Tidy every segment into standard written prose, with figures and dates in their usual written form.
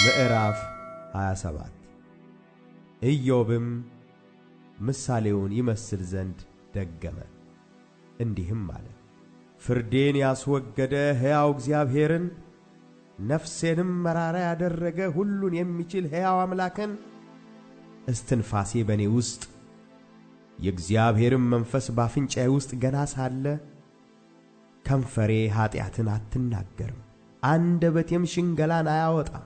ምዕራፍ 27 ኢዮብም ምሳሌውን ይመስል ዘንድ ደገመ እንዲህም አለ። ፍርዴን ያስወገደ ሕያው እግዚአብሔርን ነፍሴንም መራራ ያደረገ ሁሉን የሚችል ሕያው አምላክን እስትንፋሴ በእኔ ውስጥ የእግዚአብሔርም መንፈስ ባፍንጫዬ ውስጥ ገና ሳለ ከንፈሬ ኀጢአትን አትናገርም፣ አንደበቴም ሽንገላን አያወጣም።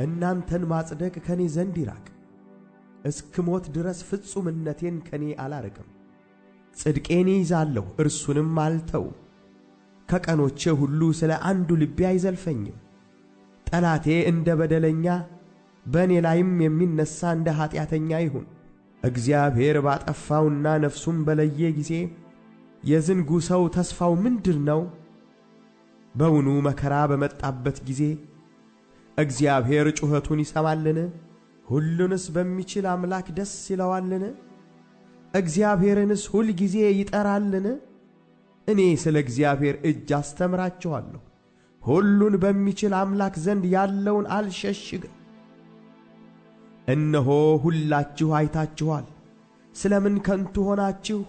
እናንተን ማጽደቅ ከኔ ዘንድ ይራቅ፣ እስክሞት ድረስ ፍጹምነቴን ከኔ አላርቅም። ጽድቄን ይዛለሁ እርሱንም አልተውም። ከቀኖቼ ሁሉ ስለ አንዱ ልቤ አይዘልፈኝም። ጠላቴ እንደ በደለኛ በእኔ ላይም የሚነሣ እንደ ኀጢአተኛ ይሁን። እግዚአብሔር ባጠፋውና ነፍሱን በለየ ጊዜ የዝንጉ ሰው ተስፋው ምንድር ነው? በውኑ መከራ በመጣበት ጊዜ እግዚአብሔር ጩኸቱን ይሰማልን? ሁሉንስ በሚችል አምላክ ደስ ይለዋልን? እግዚአብሔርንስ ሁል ጊዜ ይጠራልን? እኔ ስለ እግዚአብሔር እጅ አስተምራችኋለሁ፣ ሁሉን በሚችል አምላክ ዘንድ ያለውን አልሸሽግም። እነሆ ሁላችሁ አይታችኋል፣ ስለምን ከንቱ ሆናችሁ?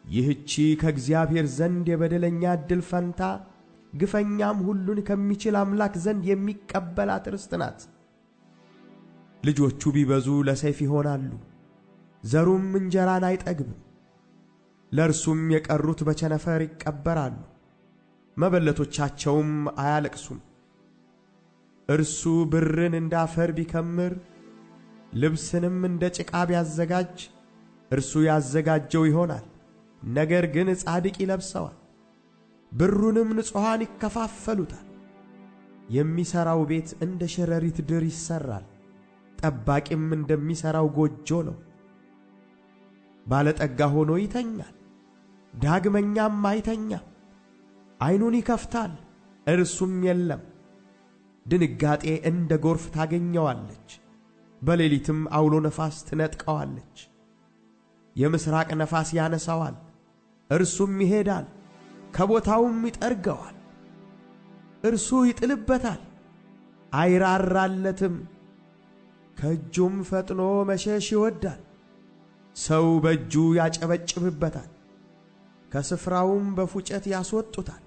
ይህቺ ከእግዚአብሔር ዘንድ የበደለኛ ዕድል ፈንታ ግፈኛም ሁሉን ከሚችል አምላክ ዘንድ የሚቀበላት ርስት ናት። ልጆቹ ቢበዙ ለሰይፍ ይሆናሉ፣ ዘሩም እንጀራን አይጠግብም። ለእርሱም የቀሩት በቸነፈር ይቀበራሉ፣ መበለቶቻቸውም አያለቅሱም። እርሱ ብርን እንደ አፈር ቢከምር ልብስንም እንደ ጭቃ ቢያዘጋጅ እርሱ ያዘጋጀው ይሆናል፣ ነገር ግን ጻድቅ ይለብሰዋል። ብሩንም ንጹሐን ይከፋፈሉታል። የሚሠራው ቤት እንደ ሸረሪት ድር ይሠራል፣ ጠባቂም እንደሚሠራው ጎጆ ነው። ባለጠጋ ሆኖ ይተኛል፣ ዳግመኛም አይተኛም። ዐይኑን ይከፍታል፣ እርሱም የለም። ድንጋጤ እንደ ጎርፍ ታገኘዋለች፣ በሌሊትም አውሎ ነፋስ ትነጥቀዋለች። የምሥራቅ ነፋስ ያነሣዋል፣ እርሱም ይሄዳል፣ ከቦታውም ይጠርገዋል። እርሱ ይጥልበታል፣ አይራራለትም፣ ከእጁም ፈጥኖ መሸሽ ይወዳል። ሰው በእጁ ያጨበጭብበታል፣ ከስፍራውም በፉጨት ያስወጡታል።